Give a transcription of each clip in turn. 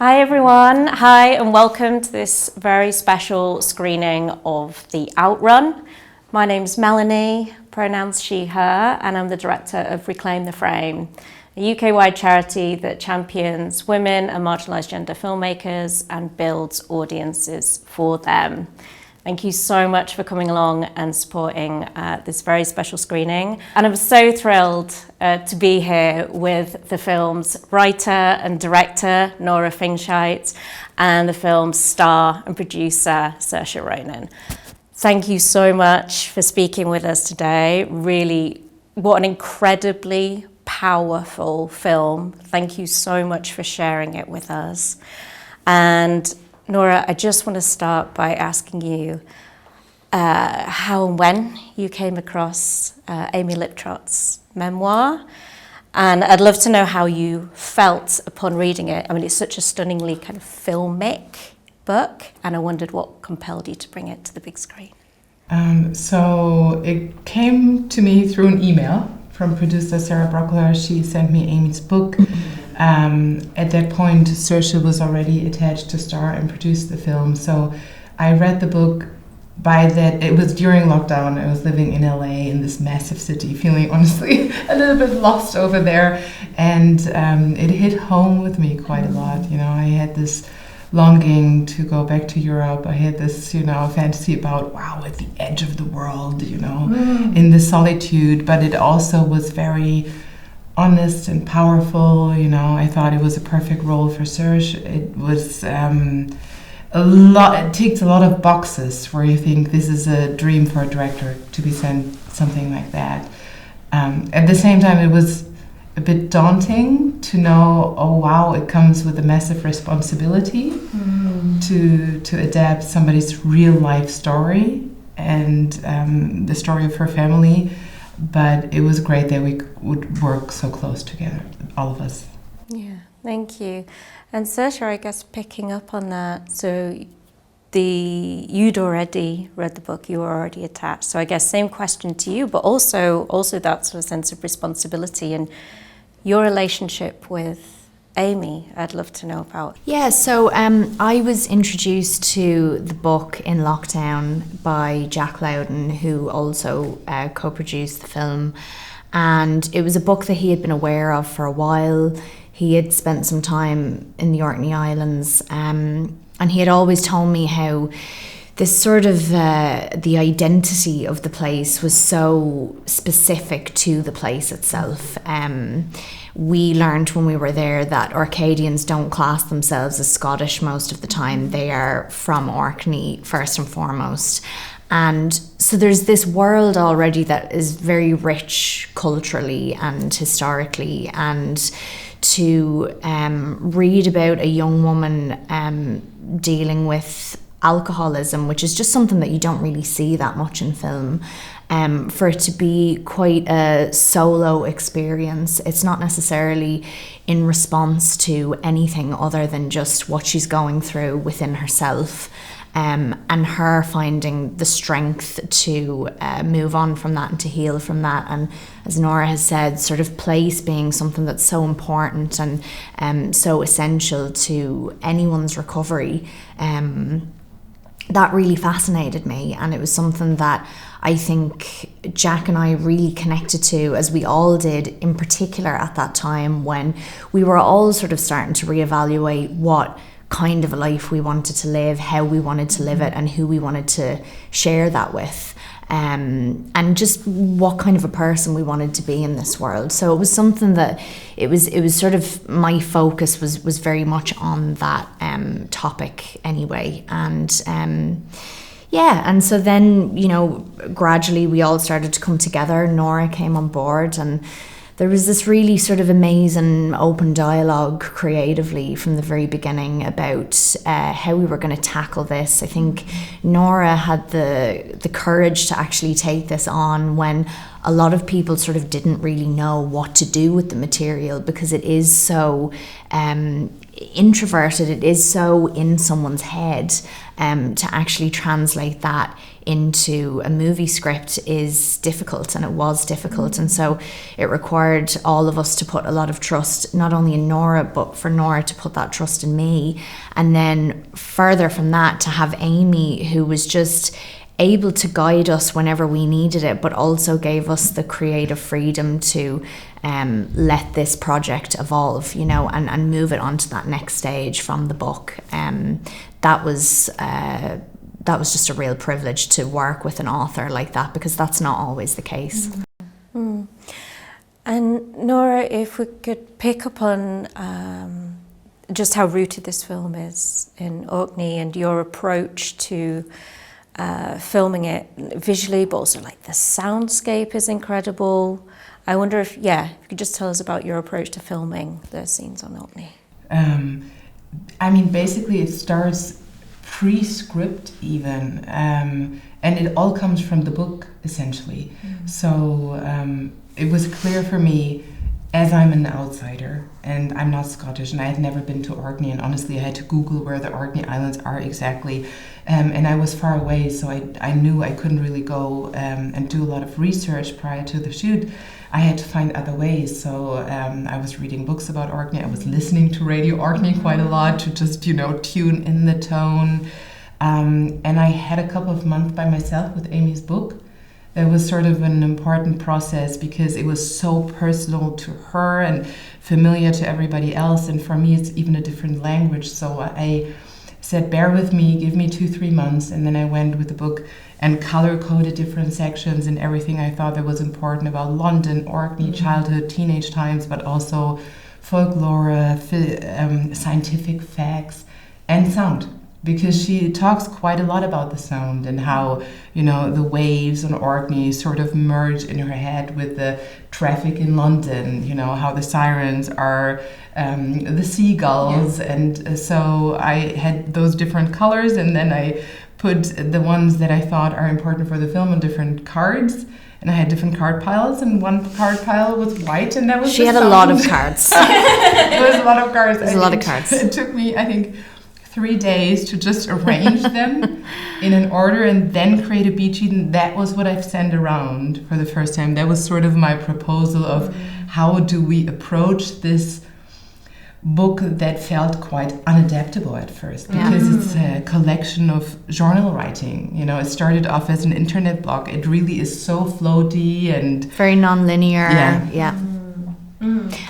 Hi everyone, hi and welcome to this very special screening of the Outrun. My name's Melanie, pronouns she, her, and I'm the director of Reclaim the Frame, a UK-wide charity that champions women and marginalised gender filmmakers and builds audiences for them. Thank you so much for coming along and supporting this very special screening. And I'm so thrilled to be here with the film's writer and director, Nora Fingscheidt, and the film's star and producer, Saoirse Ronan. Thank you so much for speaking with us today. Really, what an incredibly powerful film. Thank you so much for sharing it with us. And Nora, I just want to start by asking you how and when you came across Amy Liptrot's memoir. And I'd love to know how you felt upon reading it. I mean, it's such a stunningly kind of filmic book, and I wondered what compelled you to bring it to the big screen. So it came to me through an email from producer Sarah Brockler. She sent me Amy's book. At that point, Saoirse was already attached to star and produce the film. So I read the book. By that, it was during lockdown. I was living in LA in this massive city, feeling honestly a little bit lost over there. And it hit home with me quite a lot. You know, I had this longing to go back to Europe. I had this, fantasy about, wow, at the edge of the world, in the solitude. But it also was very honest and powerful. I thought it was a perfect role for Saoirse. It was it ticked a lot of boxes where you think this is a dream for a director to be sent something like that. At the same time, it was a bit daunting to know, oh wow, it comes with a massive responsibility to adapt somebody's real life story and the story of her family. But it was great that we would work so close together, all of us. Yeah, thank you. And Saoirse, I guess picking up on that, so you'd already read the book, you were already attached. So I guess same question to you, but also that sort of sense of responsibility and your relationship with Amy, I'd love to know about. Yeah, so I was introduced to the book in lockdown by Jack Loudon, who also co-produced the film. And it was a book that he had been aware of for a while. He had spent some time in the Orkney Islands, and he had always told me how this sort of the identity of the place was so specific to the place itself. We learned when we were there that Orcadians don't class themselves as Scottish most of the time. They are from Orkney first and foremost. And so there's this world already that is very rich culturally and historically, and to read about a young woman dealing with alcoholism, which is just something that you don't really see that much in film, for it to be quite a solo experience. It's not necessarily in response to anything other than just what she's going through within herself, and her finding the strength to move on from that and to heal from that. And as Nora has said, sort of place being something that's so important and so essential to anyone's recovery. That really fascinated me, and it was something that I think Jack and I really connected to, as we all did, in particular at that time when we were all sort of starting to reevaluate what kind of a life we wanted to live, how we wanted to live it, and who we wanted to share that with, and just what kind of a person we wanted to be in this world. So it was something that it was sort of, my focus was very much on that topic anyway. And and so then, gradually we all started to come together. Nora came on board, and there was this really sort of amazing open dialogue creatively from the very beginning about how we were going to tackle this. I think Nora had the courage to actually take this on when a lot of people sort of didn't really know what to do with the material because it is so introverted, it is so in someone's head. To actually translate that into a movie script is difficult, and it was difficult. And so it required all of us to put a lot of trust, not only in Nora, but for Nora to put that trust in me. And then further from that, to have Amy, who was just able to guide us whenever we needed it, but also gave us the creative freedom to let this project evolve, you know, and move it on to that next stage from the book. That was just a real privilege to work with an author like that, because that's not always the case. Mm. And Nora, if we could pick up on just how rooted this film is in Orkney and your approach to filming it visually, but also like the soundscape is incredible. I wonder if you could just tell us about your approach to filming the scenes on Orkney. I mean, basically it starts pre-script even, and it all comes from the book, essentially. So it was clear for me, as I'm an outsider, and I'm not Scottish, and I had never been to Orkney, and honestly I had to Google where the Orkney Islands are exactly, and I was far away, so I knew I couldn't really go and do a lot of research prior to the shoot. I had to find other ways, so I was reading books about Orkney, I was listening to Radio Orkney quite a lot to just, you know, tune in the tone, and I had a couple of months by myself with Amy's book. It was sort of an important process because it was so personal to her and familiar to everybody else, and for me it's even a different language, so I said, bear with me, give me 2-3 months, and then I went with the book and color-coded different sections and everything I thought that was important about London, Orkney, childhood, teenage times, but also folklore, scientific facts, and sound. Because she talks quite a lot about the sound and how, you know, the waves on Orkney sort of merge in her head with the traffic in London, you know, how the sirens are the seagulls. Yeah. And so I had those different colors, and then I put the ones that I thought are important for the film on different cards. And I had different card piles, and one card pile was white, and that was She had a lot of cards. There was a lot of cards. There's a lot of cards. It took me, I think, 3 days to just arrange them in an order and then create a beat sheet, and that was what I've sent around for the first time. That was sort of my proposal of how do we approach this book that felt quite unadaptable at first, because it's a collection of journal writing. You know, it started off as an internet blog. It really is so floaty and very non-linear. Yeah.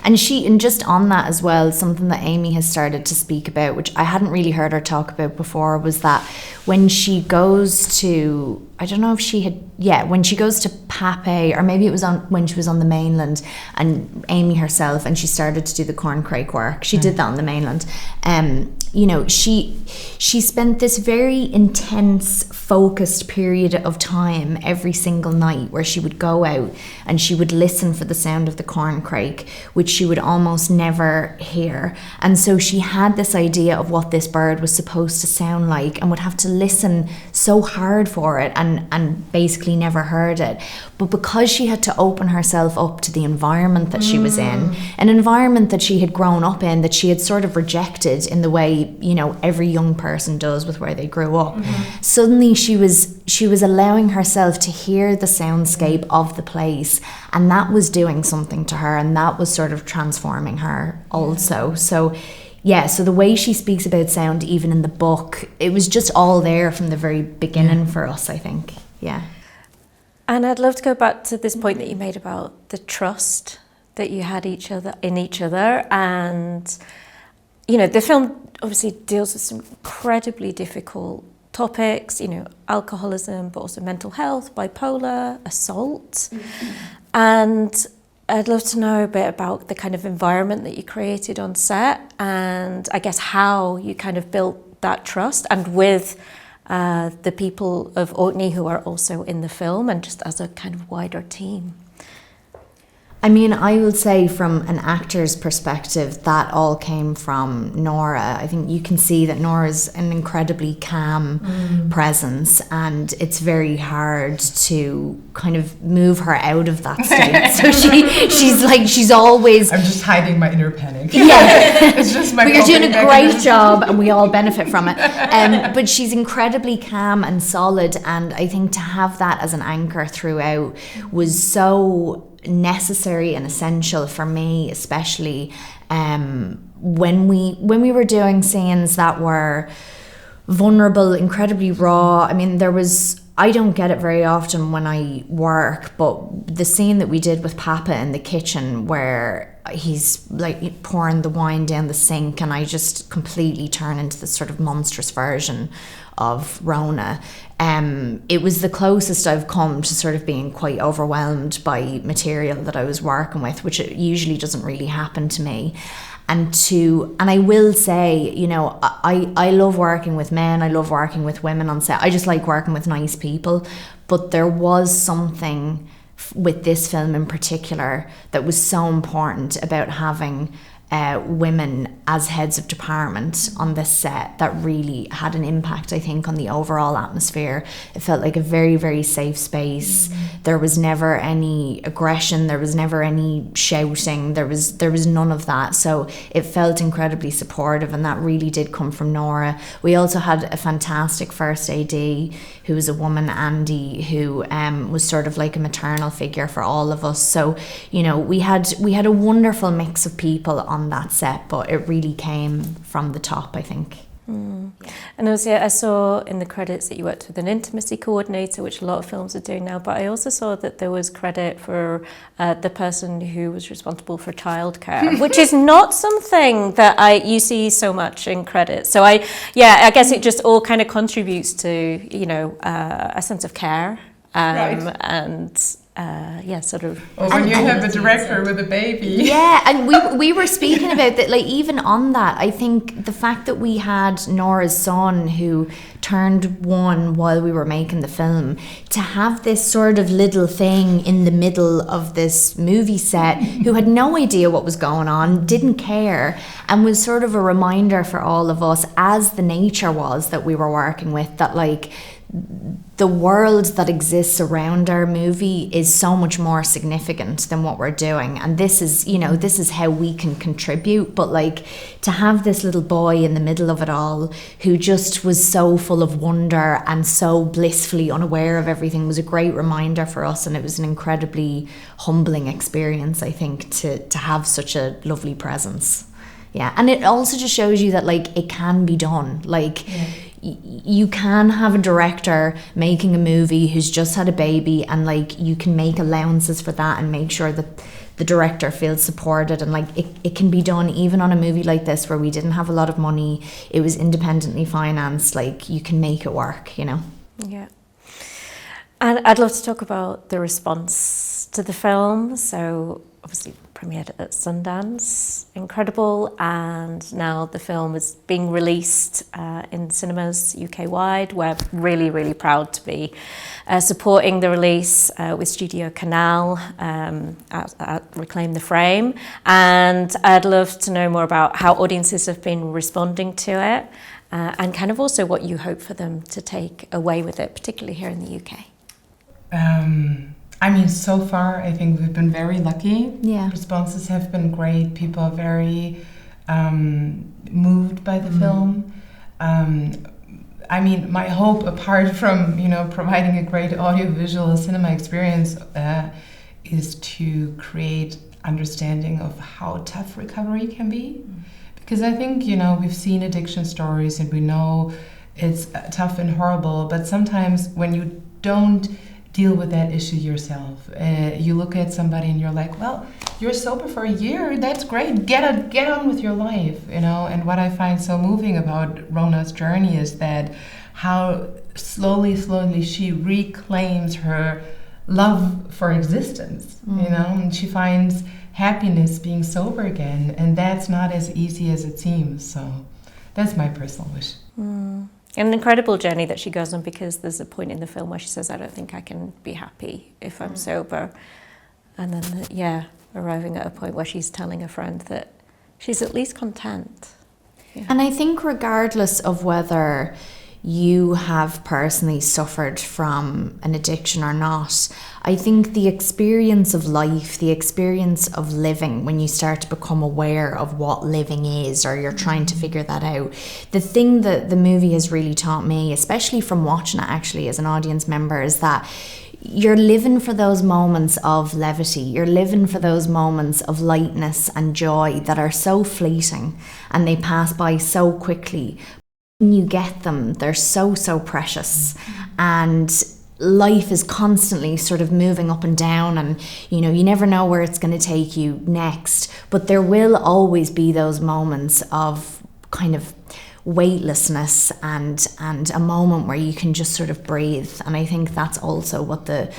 And just on that as well, something that Amy has started to speak about, which I hadn't really heard her talk about before, was that when she goes to, I don't know if she had, when she goes to Pape, or maybe it was when she was on the mainland, and Amy herself, and she started to do the corncrake work. She did that on the mainland. You know, she spent this very intense, focused period of time every single night where she would go out and she would listen for the sound of the corncrake, which she would almost never hear. And so she had this idea of what this bird was supposed to sound like, and would have to listen so hard for it, and basically never heard it. But because she had to open herself up to the environment that she was in, an environment that she had grown up in, that she had sort of rejected in the way, you know, every young person does with where they grew up, suddenly she was allowing herself to hear the soundscape of the place, and that was doing something to her, and that was sort of transforming her also. So the way she speaks about sound, even in the book, it was just all there from the very beginning for us, I think. Yeah. And I'd love to go back to this point that you made about the trust that you had in each other. And, you know, the film obviously deals with some incredibly difficult topics, you know, alcoholism, but also mental health, bipolar, assault. And I'd love to know a bit about the kind of environment that you created on set, and I guess how you kind of built that trust, and with the people of Orkney who are also in the film, and just as a kind of wider team. I mean, I will say from an actor's perspective, that all came from Nora. I think you can see that Nora's an incredibly calm presence, and it's very hard to kind of move her out of that state. So she's always... I'm just hiding my inner panic. Yeah. It's just my... But you're doing a great job, and we all benefit from it. But she's incredibly calm and solid, and I think to have that as an anchor throughout was so necessary and essential for me, especially when we were doing scenes that were vulnerable, incredibly raw. I mean, I don't get it very often when I work, but the scene that we did with Papa in the kitchen where he's like pouring the wine down the sink, and I just completely turn into this sort of monstrous version of Rona. It was the closest I've come to sort of being quite overwhelmed by material that I was working with, which it usually doesn't really happen to me. And I will say, you know, I love working with men, I love working with women on set. I just like working with nice people. But there was something with this film in particular that was so important about having women as heads of department on this set that really had an impact, I think, on the overall atmosphere. It felt like a very, very safe space. There was never any aggression, there was never any shouting, there was none of that. So it felt incredibly supportive, and that really did come from Nora. We also had a fantastic first AD who was a woman, Andy, who was sort of like a maternal figure for all of us. So, you know, we had a wonderful mix of people on that set, but it really came from the top, I think. And also, I saw in the credits that you worked with an intimacy coordinator, which a lot of films are doing now, but I also saw that there was credit for the person who was responsible for childcare, which is not something that you see so much in credits. So I guess it just all kind of contributes to, you know, a sense of care, Right. and sort of. Or when you have a director with a baby. Yeah, and we were speaking about that, like even on that, I think the fact that we had Nora's son who turned 1 while we were making the film, to have this sort of little thing in the middle of this movie set who had no idea what was going on, didn't care, and was sort of a reminder for all of us, as the nature was that we were working with, that like the world that exists around our movie is so much more significant than what we're doing, and this is how we can contribute. But like, to have this little boy in the middle of it all who just was so full of wonder and so blissfully unaware of everything was a great reminder for us, and it was an incredibly humbling experience, I think, to have such a lovely presence. Yeah, and it also just shows you that like it can be done. Like, you can have a director making a movie who's just had a baby, and like you can make allowances for that and make sure that the director feels supported, and like it can be done even on a movie like this where we didn't have a lot of money. It was independently financed. Like, you can make it work, you know. Yeah. And I'd love to talk about the response to the film. So obviously premiered at Sundance, incredible, and now the film is being released in cinemas UK-wide. We're really, really proud to be supporting the release with Studio Canal at Reclaim the Frame, and I'd love to know more about how audiences have been responding to it, and kind of also what you hope for them to take away with it, particularly here in the UK. I mean, so far, I think we've been very lucky. Yeah. Responses have been great. People are very moved by the film. I mean, my hope, apart from, you know, providing a great audiovisual cinema experience, is to create understanding of how tough recovery can be. Because I think, you know, we've seen addiction stories and we know it's tough and horrible, but sometimes when you don't deal with that issue yourself, you look at somebody and you're like, well, you're sober for a year, that's great, get on with your life, you know. And what I find so moving about Rona's journey is that how slowly she reclaims her love for existence, you know, and she finds happiness being sober again, and that's not as easy as it seems. So that's my personal wish. An incredible journey that she goes on, because there's a point in the film where she says, I don't think I can be happy if I'm sober. And then, arriving at a point where she's telling a friend that she's at least content. Yeah. And I think regardless of whether you have personally suffered from an addiction or not, I think the experience of life, the experience of living, when you start to become aware of what living is, or you're trying to figure that out, the thing that the movie has really taught me, especially from watching it actually as an audience member, is that you're living for those moments of levity. You're living for those moments of lightness and joy that are so fleeting and they pass by so quickly. When you get them, they're so precious. And life is constantly sort of moving up and down, and you never know where it's going to take you next, but there will always be those moments of kind of weightlessness and a moment where you can just sort of breathe. And I think that's also what the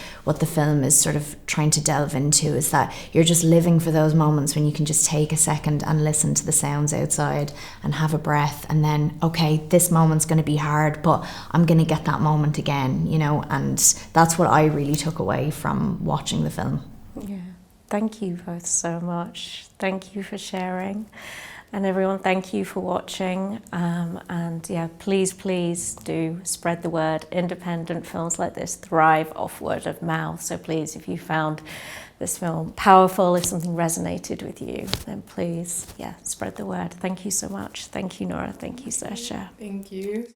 film is sort of trying to delve into, is that you're just living for those moments when you can just take a second and listen to the sounds outside and have a breath, and then, okay, this moment's going to be hard, but I'm going to get that moment again, and that's what I really took away from watching the film. Yeah, thank you both so much. Thank you for sharing. And everyone, thank you for watching. And yeah, please do spread the word. Independent films like this thrive off word of mouth. So please, if you found this film powerful, if something resonated with you, then please, spread the word. Thank you so much. Thank you, Nora. Thank you, Saoirse. Thank you.